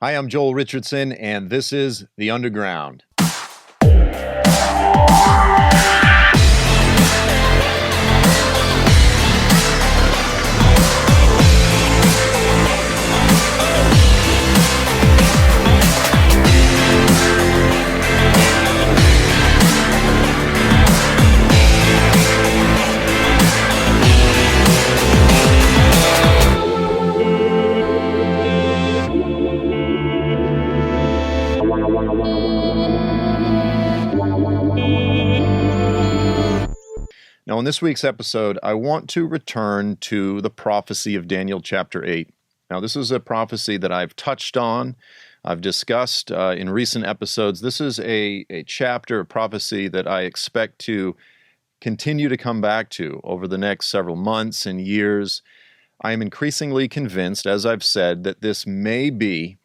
Hi, I'm Joel Richardson, and this is The Underground. Now, in this week's episode, I want to return to the prophecy of Daniel chapter 8. Now, this is a prophecy that I've touched on, I've discussed in recent episodes. This is a chapter, a prophecy that I expect to continue to come back to over the next several months and years. I am increasingly convinced, as I've said, that this may be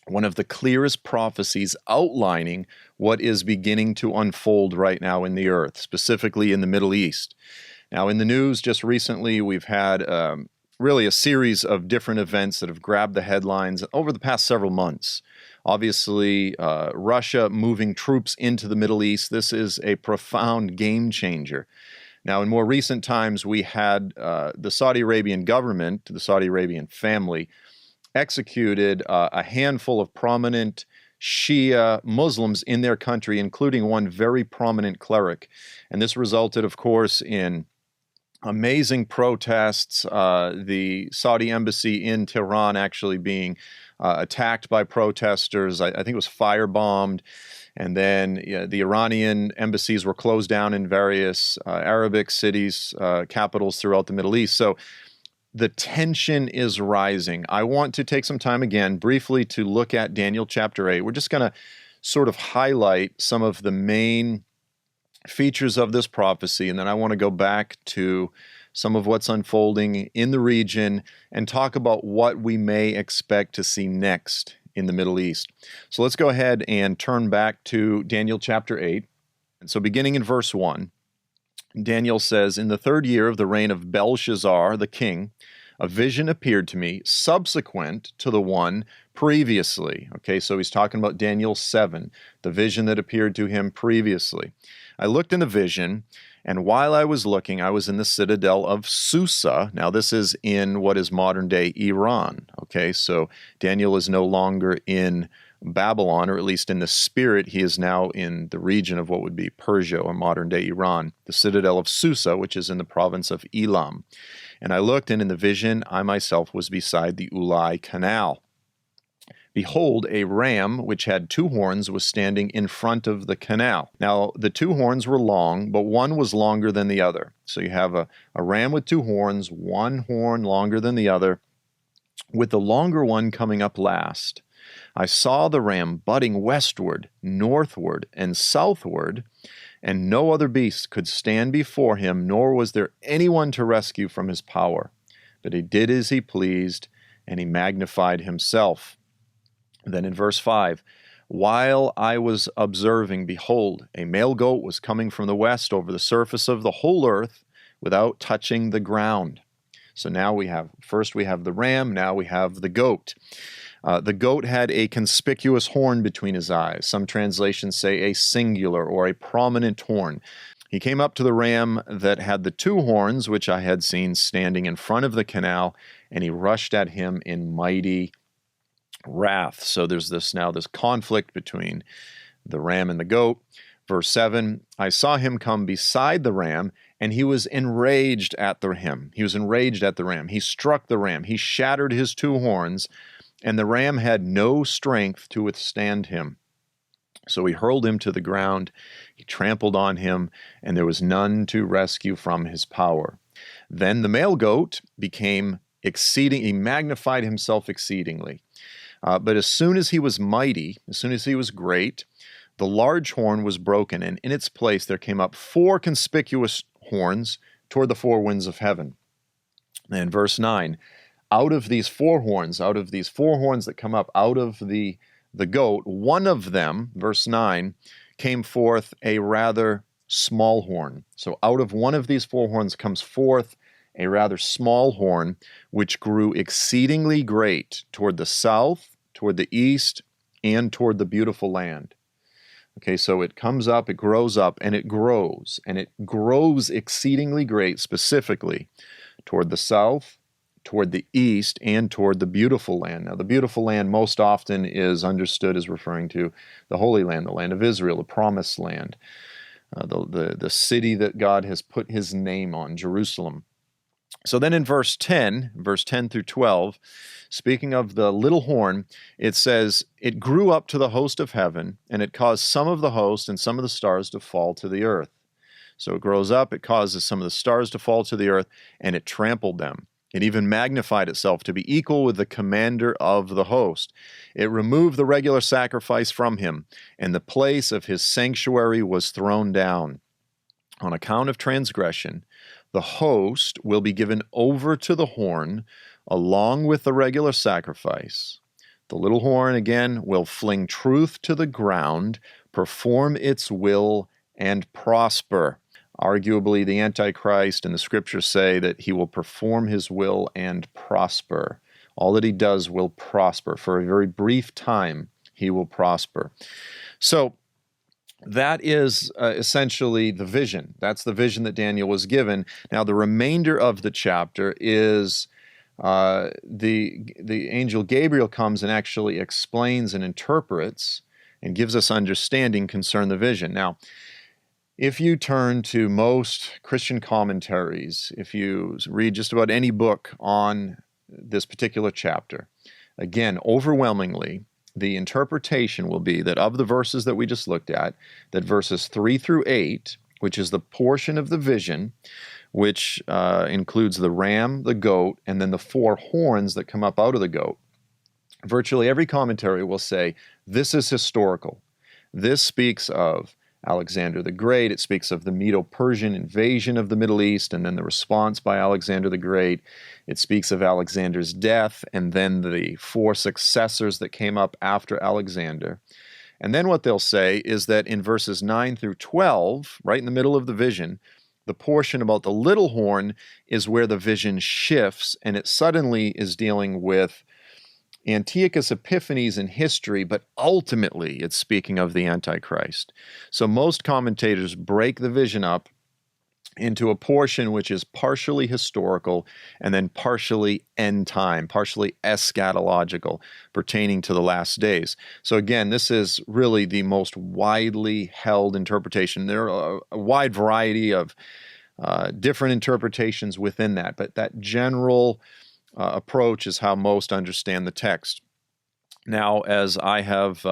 one of the clearest prophecies outlining what is beginning to unfold right now in the earth, specifically in the Middle East. Now, in the news just recently, we've had really a series of different events that have grabbed the headlines over the past several months. Obviously, Russia moving troops into the Middle East. This is a profound game changer. Now, in more recent times, we had the Saudi Arabian government, the Saudi Arabian family, executed a handful of prominent Shia Muslims in their country, including one very prominent cleric. And this resulted, of course, in amazing protests, the Saudi embassy in Tehran actually being attacked by protesters. I think it was firebombed. And then the Iranian embassies were closed down in various Arabic cities, capitals throughout the Middle East. So the tension is rising. I want to take some time again briefly to look at Daniel chapter 8. We're just going to sort of highlight some of the main features of this prophecy, and then I want to go back to some of what's unfolding in the region and talk about what we may expect to see next in the Middle East. So let's go ahead and turn back to Daniel chapter 8. And so beginning in verse 1, Daniel says, "In the third year of the reign of Belshazzar, the king, a vision appeared to me subsequent to the one previously." Okay, so he's talking about Daniel 7, the vision that appeared to him previously. "I looked in the vision, and while I was looking, I was in the citadel of Susa." Now, this is in what is modern-day Iran. Okay, so Daniel is no longer in Babylon, or at least in the spirit, he is now in the region of what would be Persia or modern-day Iran, the citadel of Susa, which is in the province of Elam. "And I looked, and in the vision, I myself was beside the Ulai Canal. Behold, a ram which had two horns was standing in front of the canal. Now, the two horns were long, but one was longer than the other." So you have a ram with two horns, one horn longer than the other, with the longer one coming up last. "I saw the ram butting westward, northward, and southward, and no other beast could stand before him, nor was there anyone to rescue from his power. But he did as he pleased, and he magnified himself." Then in verse 5, "While I was observing, behold, a male goat was coming from the west over the surface of the whole earth without touching the ground." So now we have the ram, now we have the goat. The goat had a conspicuous horn between his eyes. Some translations say a singular or a prominent horn. "He came up to the ram that had the two horns, which I had seen standing in front of the canal, and he rushed at him in mighty wrath." So there's this conflict between the ram and the goat. Verse 7, "I saw him come beside the ram, and he was enraged at the ram. He struck the ram. He shattered his two horns, and the ram had no strength to withstand him. So he hurled him to the ground. He trampled on him, and there was none to rescue from his power. Then the male goat became exceeding, he magnified himself exceedingly. But as soon as he was mighty, as soon as he was great, the large horn was broken, and in its place there came up four conspicuous horns toward the four winds of heaven." And verse 9, out of these four horns that come up out of the goat, one of them, verse 9, came forth a rather small horn. So out of one of these four horns comes forth a rather small horn, which grew exceedingly great toward the south, toward the east, and toward the beautiful land. Okay, so it comes up, it grows up, and it grows exceedingly great, specifically toward the south, toward the east, and toward the beautiful land. Now, the beautiful land most often is understood as referring to the Holy Land, the land of Israel, the promised land, the city that God has put his name on, Jerusalem. So then in verse 10 through 12, speaking of the little horn, it says, "It grew up to the host of heaven, and it caused some of the host and some of the stars to fall to the earth." So it grows up, it causes some of the stars to fall to the earth, and it trampled them. It even magnified itself to be equal with the commander of the host. It removed the regular sacrifice from him, and the place of his sanctuary was thrown down. On account of transgression, the host will be given over to the horn along with the regular sacrifice. The little horn, again, will fling truth to the ground, perform its will, and prosper. Arguably, the Antichrist and the scriptures say that he will perform his will and prosper. All that he does will prosper. For a very brief time, he will prosper. So, that is essentially the vision. That's the vision that Daniel was given. Now, the remainder of the chapter is the angel Gabriel comes and actually explains and interprets and gives us understanding concerning the vision. Now, if you turn to most Christian commentaries, if you read just about any book on this particular chapter, again, overwhelmingly, the interpretation will be that of the verses that we just looked at, that verses 3 through 8, which is the portion of the vision, which includes the ram, the goat, and then the 4 horns that come up out of the goat, virtually every commentary will say this is historical. This speaks of Alexander the Great. It speaks of the Medo-Persian invasion of the Middle East and then the response by Alexander the Great. It speaks of Alexander's death and then the 4 successors that came up after Alexander. And then what they'll say is that in verses 9 through 12, right in the middle of the vision, the portion about the little horn is where the vision shifts, and it suddenly is dealing with Antiochus Epiphanes in history, but ultimately it's speaking of the Antichrist. So most commentators break the vision up into a portion which is partially historical and then partially end time, partially eschatological, pertaining to the last days. So again, this is really the most widely held interpretation. There are a wide variety of different interpretations within that, but that general approach is how most understand the text. Now, as I have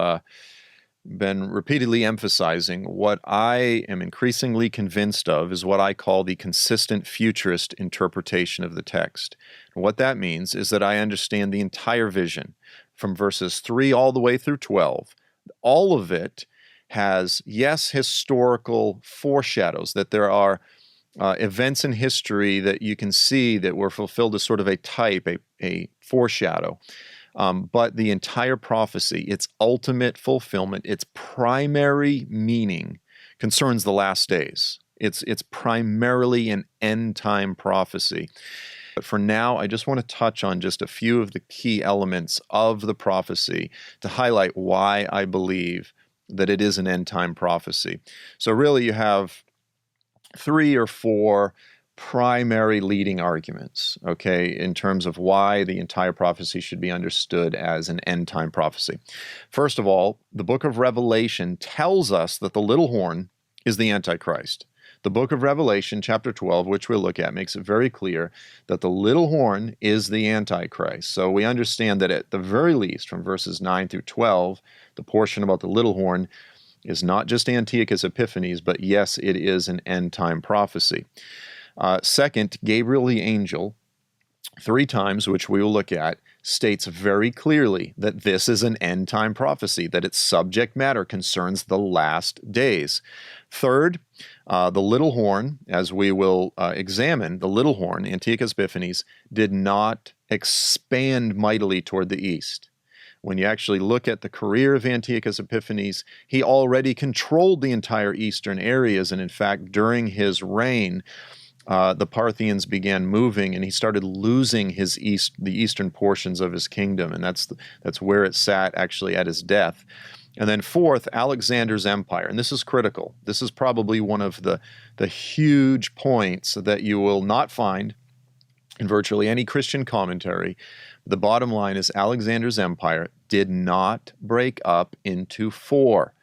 been repeatedly emphasizing, what I am increasingly convinced of is what I call the consistent futurist interpretation of the text. And what that means is that I understand the entire vision from verses 3 all the way through 12. All of it has, yes, historical foreshadows, that there are events in history that you can see that were fulfilled as sort of a type, a foreshadow. But the entire prophecy, its ultimate fulfillment, its primary meaning concerns the last days. It's primarily an end-time prophecy. But for now, I just want to touch on just a few of the key elements of the prophecy to highlight why I believe that it is an end-time prophecy. So really you have 3 or 4 primary leading arguments, okay, in terms of why the entire prophecy should be understood as an end-time prophecy. First of all, the book of Revelation tells us that the little horn is the Antichrist. The book of Revelation, chapter 12, which we'll look at, makes it very clear that the little horn is the Antichrist. So we understand that at the very least, from verses 9 through 12, the portion about the little horn is not just Antiochus Epiphanes, but yes, it is an end-time prophecy. Second, Gabriel the angel, 3 times, which we will look at, states very clearly that this is an end-time prophecy, that its subject matter concerns the last days. Third, the little horn, as we will examine, the little horn, Antiochus Epiphanes, did not expand mightily toward the east. When you actually look at the career of Antiochus Epiphanes, he already controlled the entire eastern areas, and in fact, during his reign, the Parthians began moving, and he started losing the eastern portions of his kingdom, and that's where it sat actually at his death. And then fourth, Alexander's empire, and this is critical. This is probably one of the huge points that you will not find in virtually any Christian commentary. The bottom line is Alexander's empire did not break up into four.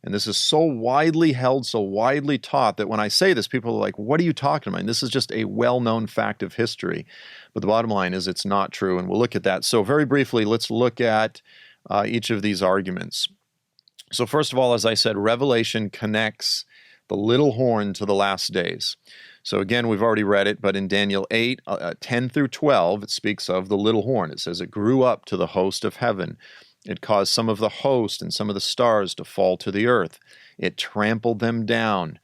And this is so widely held, so widely taught that when I say this, people are like, what are you talking about? And this is just a well-known fact of history. But the bottom line is it's not true, and we'll look at that. So very briefly, let's look at each of these arguments. So first of all, as I said, Revelation connects the little horn to the last days. So again, we've already read it, but in Daniel 8, 10 through 12, it speaks of the little horn. It says it grew up to the host of heaven. It caused some of the host and some of the stars to fall to the earth. It trampled them down.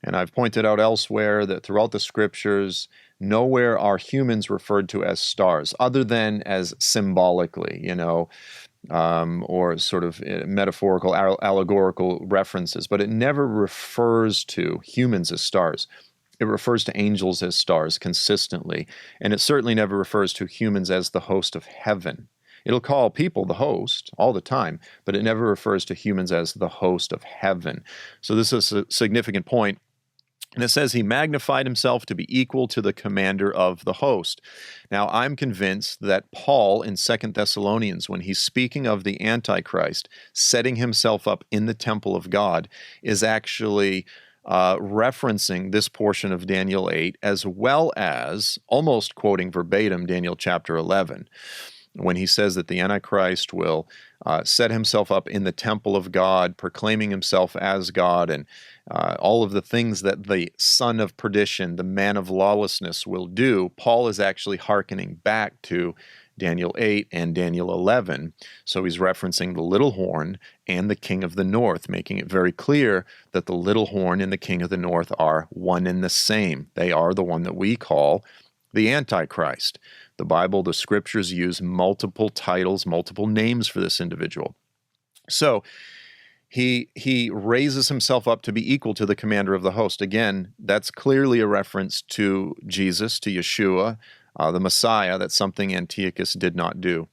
And I've pointed out elsewhere that throughout the scriptures, nowhere are humans referred to as stars, other than as symbolically, or sort of metaphorical, allegorical references. But it never refers to humans as stars. It refers to angels as stars consistently. And it certainly never refers to humans as the host of heaven. It'll call people the host all the time, but it never refers to humans as the host of heaven. So this is a significant point. And it says he magnified himself to be equal to the commander of the host. Now, I'm convinced that Paul in 2 Thessalonians, when he's speaking of the Antichrist setting himself up in the temple of God, is actually referencing this portion of Daniel 8, as well as almost quoting verbatim Daniel chapter 11. When he says that the Antichrist will set himself up in the temple of God, proclaiming himself as God, and all of the things that the son of perdition, the man of lawlessness, will do, Paul is actually hearkening back to Daniel 8 and Daniel 11. So he's referencing the little horn and the king of the north, making it very clear that the little horn and the king of the north are one and the same. They are the one that we call the Antichrist. The Bible, the scriptures use multiple titles, multiple names for this individual. So he raises himself up to be equal to the commander of the host. Again, that's clearly a reference to Jesus, to Yeshua, the Messiah. That's something Antiochus did not do.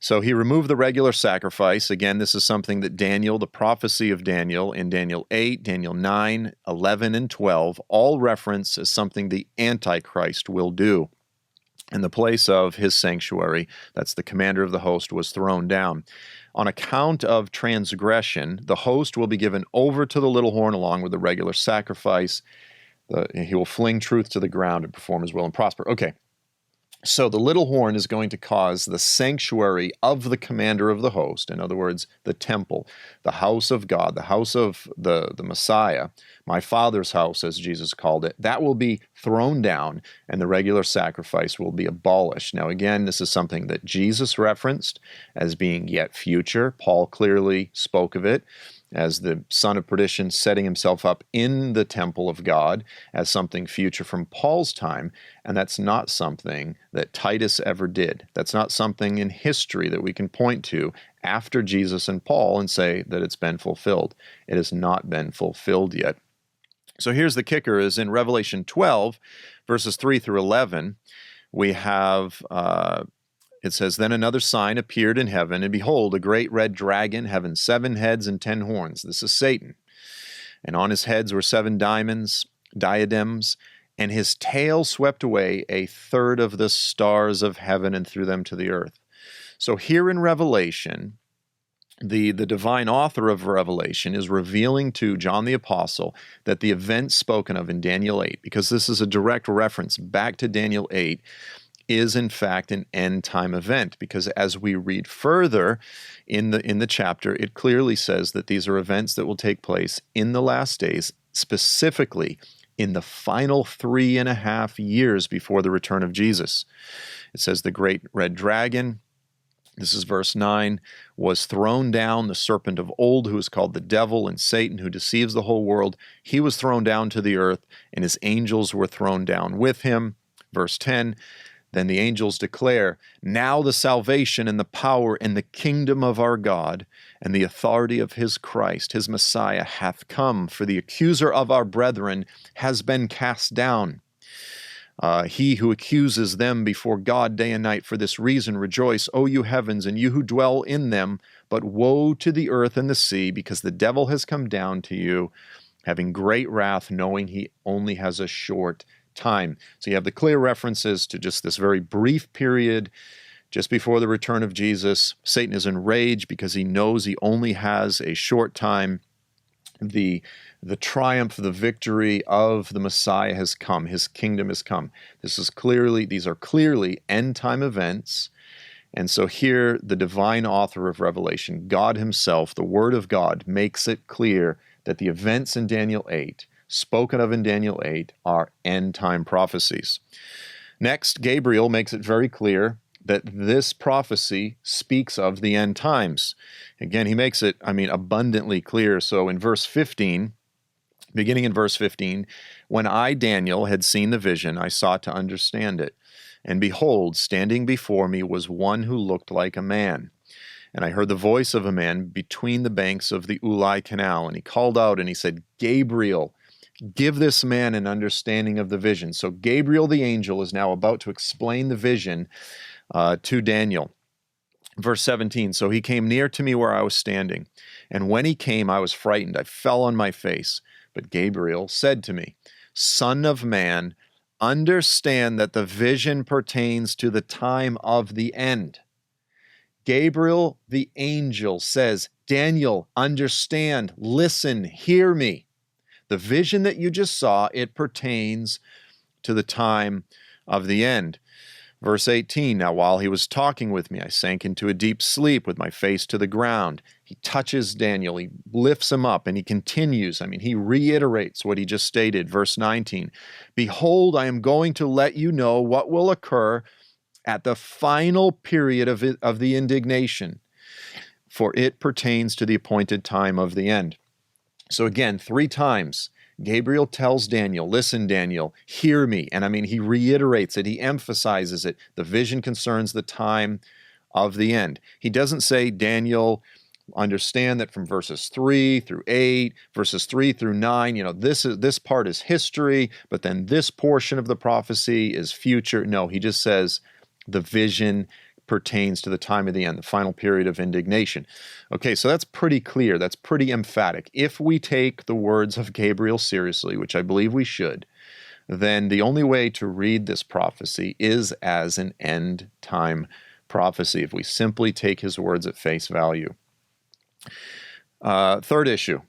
So he removed the regular sacrifice. Again, this is something that Daniel, the prophecy of Daniel in Daniel 8, Daniel 9, 11, and 12, all reference as something the Antichrist will do. In the place of his sanctuary, that's the commander of the host, was thrown down. On account of transgression, the host will be given over to the little horn along with the regular sacrifice. He will fling truth to the ground and perform his will and prosper. Okay. So the little horn is going to cause the sanctuary of the commander of the host, in other words, the temple, the house of God, the house of the Messiah, my Father's house, as Jesus called it, that will be thrown down and the regular sacrifice will be abolished. Now, again, this is something that Jesus referenced as being yet future. Paul clearly spoke of it as the son of perdition setting himself up in the temple of God as something future from Paul's time, and that's not something that Titus ever did. That's not something in history that we can point to after Jesus and Paul and say that it's been fulfilled. It has not been fulfilled yet. So here's the kicker, is in Revelation 12, verses 3 through 11, we have it says, "Then another sign appeared in heaven, and behold, a great red dragon, having 7 heads and 10 horns." This is Satan. "And on his heads were 7 diadems, and his tail swept away 1/3 of the stars of heaven and threw them to the earth." So here in Revelation, the divine author of Revelation is revealing to John the Apostle that the events spoken of in Daniel 8, because this is a direct reference back to Daniel 8, is in fact an end-time event, because as we read further in the chapter, it clearly says that these are events that will take place in the last days, specifically in the final 3.5 years before the return of Jesus. It says the great red dragon, this is verse 9, was thrown down, the serpent of old, who is called the devil and Satan, who deceives the whole world. He was thrown down to the earth, and his angels were thrown down with him. Verse 10, "Then the angels declare, now the salvation and the power and the kingdom of our God and the authority of his Christ, his Messiah, hath come, for the accuser of our brethren has been cast down, He who accuses them before God day and night. For this reason rejoice, O you heavens, and you who dwell in them. But woe to the earth and the sea, because the devil has come down to you, having great wrath, knowing he only has a short time. So you have the clear references to just this very brief period just before the return of Jesus. Satan is enraged because he knows he only has a short time. The triumph, the victory of the Messiah has come. His kingdom has come. These are clearly end-time events. And so here, the divine author of Revelation, God himself, the Word of God, makes it clear that the events in Daniel 8, spoken of in Daniel 8, are end-time prophecies. Next, Gabriel makes it very clear that this prophecy speaks of the end times. Again, he makes it, abundantly clear. So in verse 15, beginning in verse 15, when I, Daniel, had seen the vision, I sought to understand it. And behold, standing before me was one who looked like a man. And I heard the voice of a man between the banks of the Ulai Canal. And he called out and he said, Gabriel, give this man an understanding of the vision. So Gabriel the angel is now about to explain the vision to Daniel. Verse 17, so he came near to me where I was standing. And when he came, I was frightened. I fell on my face. But Gabriel said to me, Son of man, understand that the vision pertains to the time of the end. Gabriel the angel says, Daniel, understand, listen, hear me. The vision that you just saw, it pertains to the time of the end. Verse 18, now while he was talking with me, I sank into a deep sleep with my face to the ground. He touches Daniel, he lifts him up, and he continues. He reiterates what he just stated. Verse 19, behold, I am going to let you know what will occur at the final period of the indignation, for it pertains to the appointed time of the end. So again, 3 times, Gabriel tells Daniel, listen, Daniel, hear me. And he reiterates it. He emphasizes it. The vision concerns the time of the end. He doesn't say, Daniel, understand that from verses 3 through 8, verses 3 through 9, this part is history, but then this portion of the prophecy is future. No, he just says the vision pertains to the time of the end, the final period of indignation. Okay, so that's pretty clear. That's pretty emphatic. If we take the words of Gabriel seriously, which I believe we should, then the only way to read this prophecy is as an end-time prophecy, if we simply take his words at face value. Third issue,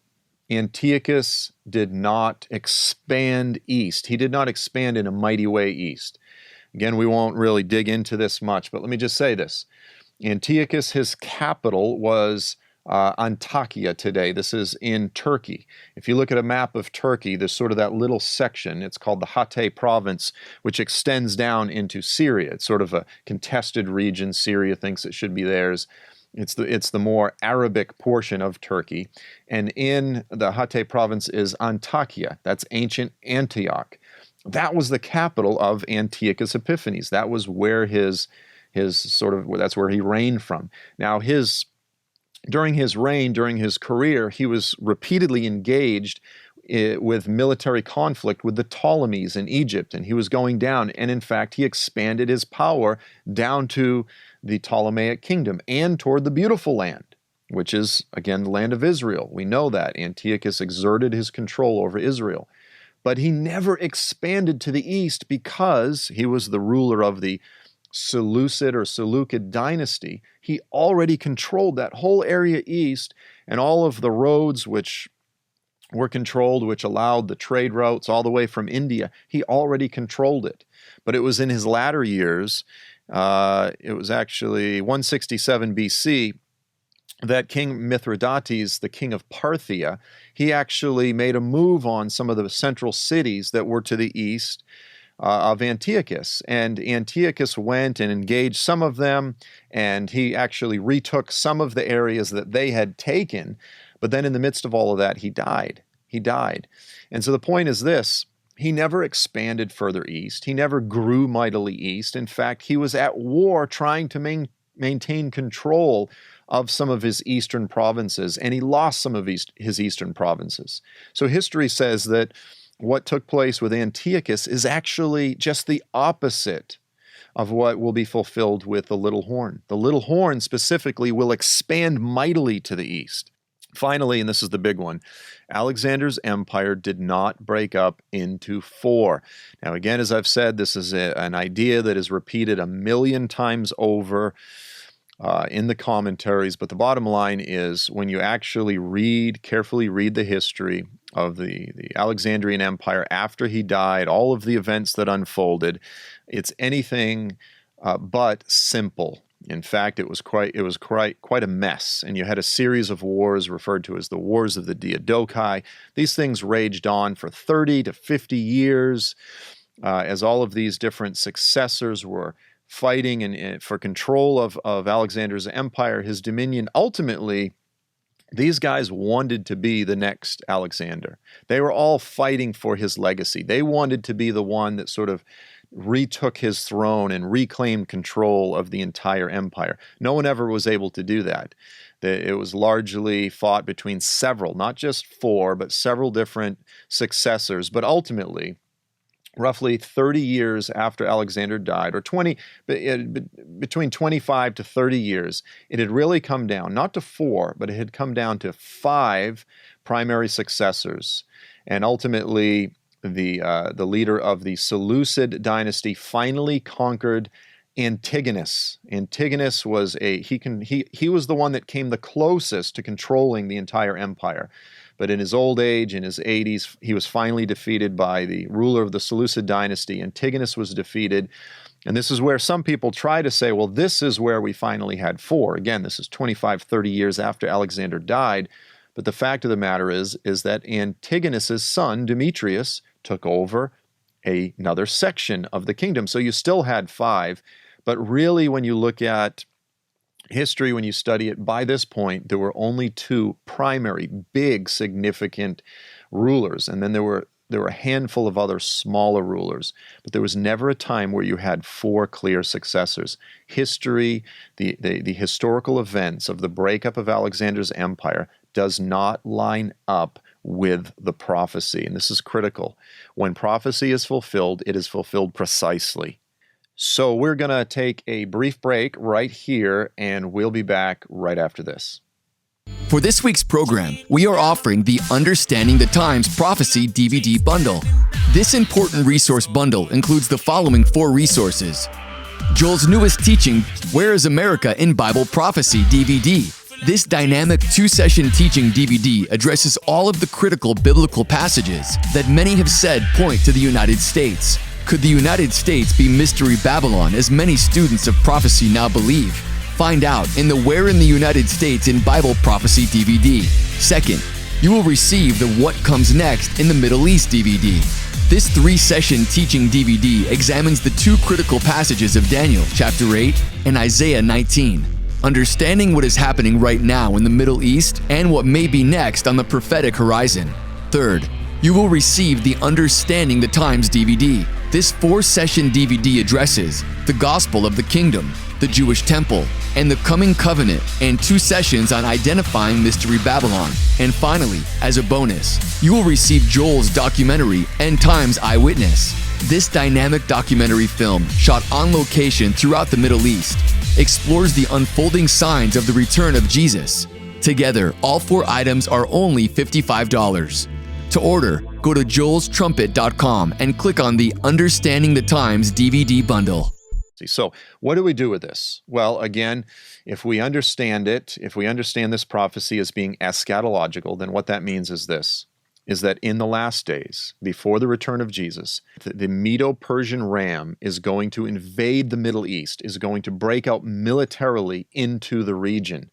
Antiochus did not expand east. He did not expand in a mighty way east. Again, we won't really dig into this much, but let me just say this. Antiochus, his capital was Antakya today. This is in Turkey. If you look at a map of Turkey, there's sort of that little section. It's called the Hatay province, which extends down into Syria. It's sort of a contested region. Syria thinks it should be theirs. It's the more Arabic portion of Turkey. And in the Hatay province is Antakya. That's ancient Antioch. That was the capital of Antiochus Epiphanes. That was where that's where he reigned from. Now, during his reign, during his career, he was repeatedly engaged with military conflict with the Ptolemies in Egypt, and he was going down. And in fact, he expanded his power down to the Ptolemaic kingdom and toward the beautiful land, which is, again, the land of Israel. We know that. Antiochus exerted his control over Israel. But he never expanded to the east because he was the ruler of the Seleucid or Seleucid dynasty. He already controlled that whole area east, and all of the roads which were controlled, which allowed the trade routes all the way from India. He already controlled it. But it was in his latter years, it was actually 167 BC, that King Mithridates, the king of Parthia, he actually made a move on some of the central cities that were to the east of Antiochus. And Antiochus went and engaged some of them, and he actually retook some of the areas that they had taken. But then in the midst of all of that, he died. And so the point is this: he never expanded further east. He never grew mightily east. In fact, he was at war trying to maintain control of some of his eastern provinces, and he lost some of his eastern provinces. So history says that what took place with Antiochus is actually just the opposite of what will be fulfilled with the little horn. The little horn specifically will expand mightily to the east. Finally, and this is the big one, Alexander's empire did not break up into four. Now, again, as I've said, this is an idea that is repeated 1,000,000 times over in the commentaries, but the bottom line is when you actually carefully read the history of the Alexandrian Empire after he died, all of the events that unfolded, it's anything but simple. In fact, it was quite a mess, and you had a series of wars referred to as the Wars of the Diadochi. These things raged on for 30 to 50 years as all of these different successors were fighting for control of Alexander's empire, his dominion. Ultimately, these guys wanted to be the next Alexander. They were all fighting for his legacy. They wanted to be the one that sort of retook his throne and reclaimed control of the entire empire. No one ever was able to do that. It was largely fought between several, not just four, but several different successors. But ultimately, roughly 30 years after Alexander died, or between 25 to 30 years, it had really come down, not to four, but it had come down to five primary successors. And ultimately, the leader of the Seleucid dynasty finally conquered Antigonus. Antigonus was he was the one that came the closest to controlling the entire empire. But in his old age, in his 80s, he was finally defeated by the ruler of the Seleucid dynasty. Antigonus was defeated. And this is where some people try to say, well, this is where we finally had four. Again, this is 25, 30 years after Alexander died. But the fact of the matter is that Antigonus's son, Demetrius, took over another section of the kingdom. So you still had five. But really, when you look at history, when you study it, by this point, there were only two primary, big, significant rulers. And then there were a handful of other smaller rulers. But there was never a time where you had four clear successors. History, the historical events of the breakup of Alexander's empire does not line up with the prophecy. And this is critical. When prophecy is fulfilled, it is fulfilled precisely. So we're going to take a brief break right here, and we'll be back right after this. For this week's program, we are offering the Understanding the Times Prophecy DVD bundle. This important resource bundle includes the following four resources: Joel's newest teaching, Where is America in Bible Prophecy DVD. This dynamic two-session teaching DVD addresses all of the critical biblical passages that many have said point to the United States. Could the United States be Mystery Babylon, as many students of prophecy now believe? Find out in the Where in the United States in Bible Prophecy DVD. Second, you will receive the What Comes Next in the Middle East DVD. This three-session teaching DVD examines the two critical passages of Daniel chapter 8 and Isaiah 19, understanding what is happening right now in the Middle East and what may be next on the prophetic horizon. Third, you will receive the Understanding the Times DVD. This four-session DVD addresses the gospel of the kingdom, the Jewish temple, and the coming covenant, and two sessions on identifying Mystery Babylon. And finally, as a bonus, you will receive Joel's documentary, End Times Eyewitness. This dynamic documentary film, shot on location throughout the Middle East, explores the unfolding signs of the return of Jesus. Together, all four items are only $55. To order, go to joelstrumpet.com and click on the Understanding the Times DVD bundle. So what do we do with this? Well, again, if we understand it, if we understand this prophecy as being eschatological, then what that means is this, is that in the last days, before the return of Jesus, the Medo-Persian Ram is going to invade the Middle East, is going to break out militarily into the region.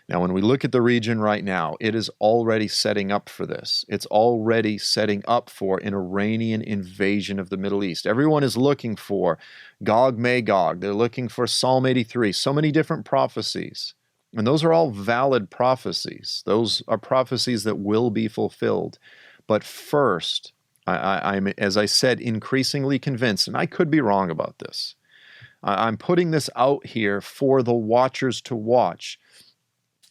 Now, when we look at the region right now, it is already setting up for this. It's already setting up for an Iranian invasion of the Middle East. Everyone is looking for Gog Magog. They're looking for Psalm 83. So many different prophecies. And those are all valid prophecies. Those are prophecies that will be fulfilled. But first, I'm, as I said, increasingly convinced, and I could be wrong about this. I'm putting this out here for the watchers to watch.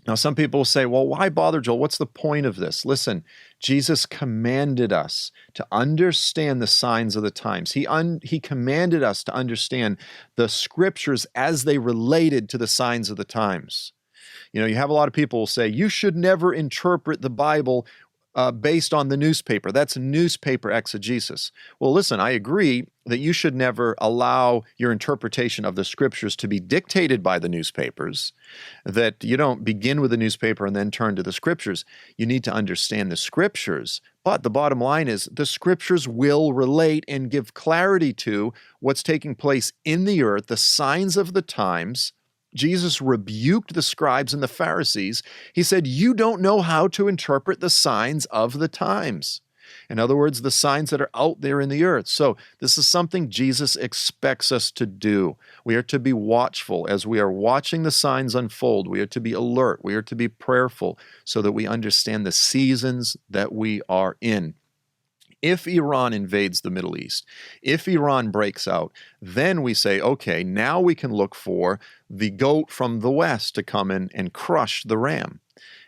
Now, some people will say, well, why bother, Joel? What's the point of this? Listen, Jesus commanded us to understand the signs of the times. He commanded us to understand the scriptures as they related to the signs of the times. You know, you have a lot of people who say, you should never interpret the Bible based on the newspaper. That's newspaper exegesis. Well, listen, I agree that you should never allow your interpretation of the scriptures to be dictated by the newspapers, that you don't begin with the newspaper and then turn to the scriptures. You need to understand the scriptures. But the bottom line is the scriptures will relate and give clarity to what's taking place in the earth, the signs of the times. Jesus rebuked the scribes and the Pharisees. He said, you don't know how to interpret the signs of the times. In other words, the signs that are out there in the earth. So this is something Jesus expects us to do. We are to be watchful as we are watching the signs unfold. We are to be alert. We are to be prayerful so that we understand the seasons that we are in. If Iran invades the Middle East, if Iran breaks out, then we say, okay, now we can look for the goat from the west to come in and crush the ram.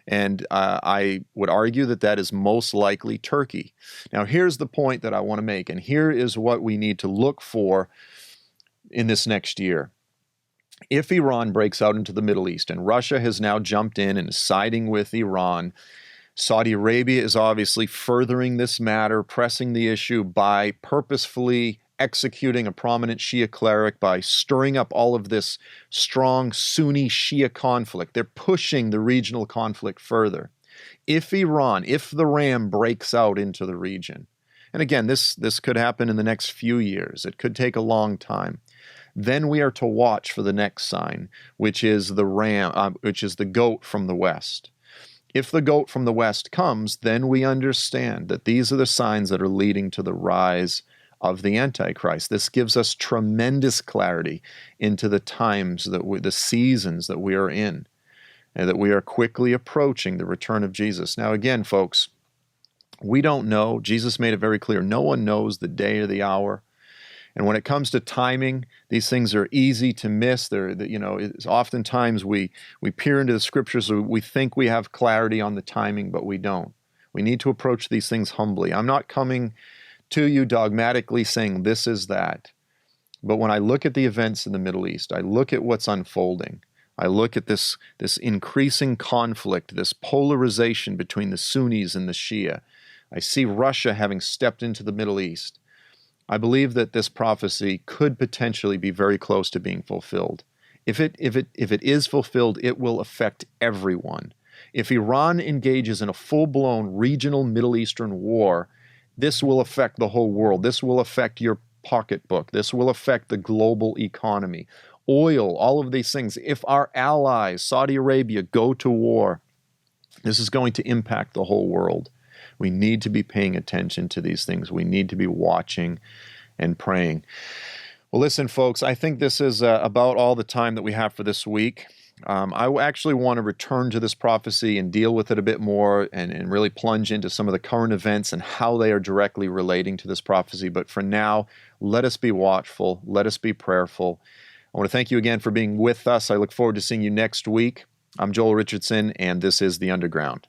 And I would argue that that is most likely Turkey. Now, here's the point that I want to make, and here is what we need to look for in this next year. If Iran breaks out into the Middle East, and Russia has now jumped in and is siding with Iran, Saudi Arabia is obviously furthering this matter, pressing the issue by purposefully executing a prominent Shia cleric, by stirring up all of this strong Sunni-Shi'a conflict. They're pushing the regional conflict further. If Iran, if the ram breaks out into the region, and again, this could happen in the next few years, it could take a long time, then we are to watch for the next sign, which is the ram, which is the goat from the west. If the goat from the west comes, then we understand that these are the signs that are leading to the rise of the Antichrist. This gives us tremendous clarity into the times, the seasons that we are in, and that we are quickly approaching the return of Jesus. Now again, folks, we don't know. Jesus made it very clear. No one knows the day or the hour. And when it comes to timing, these things are easy to miss. Oftentimes we peer into the scriptures, we think we have clarity on the timing, but we don't. We need to approach these things humbly. I'm not coming to you dogmatically saying this is that. But when I look at the events in the Middle East, I look at what's unfolding. I look at this increasing conflict, this polarization between the Sunnis and the Shia. I see Russia having stepped into the Middle East. I believe that this prophecy could potentially be very close to being fulfilled. If it is fulfilled, it will affect everyone. If Iran engages in a full-blown regional Middle Eastern war, this will affect the whole world. This will affect your pocketbook. This will affect the global economy. Oil, all of these things. If our allies, Saudi Arabia, go to war, this is going to impact the whole world. We need to be paying attention to these things. We need to be watching and praying. Well, listen, folks, I think this is about all the time that we have for this week. I actually want to return to this prophecy and deal with it a bit more and really plunge into some of the current events and how they are directly relating to this prophecy. But for now, let us be watchful. Let us be prayerful. I want to thank you again for being with us. I look forward to seeing you next week. I'm Joel Richardson, and this is The Underground.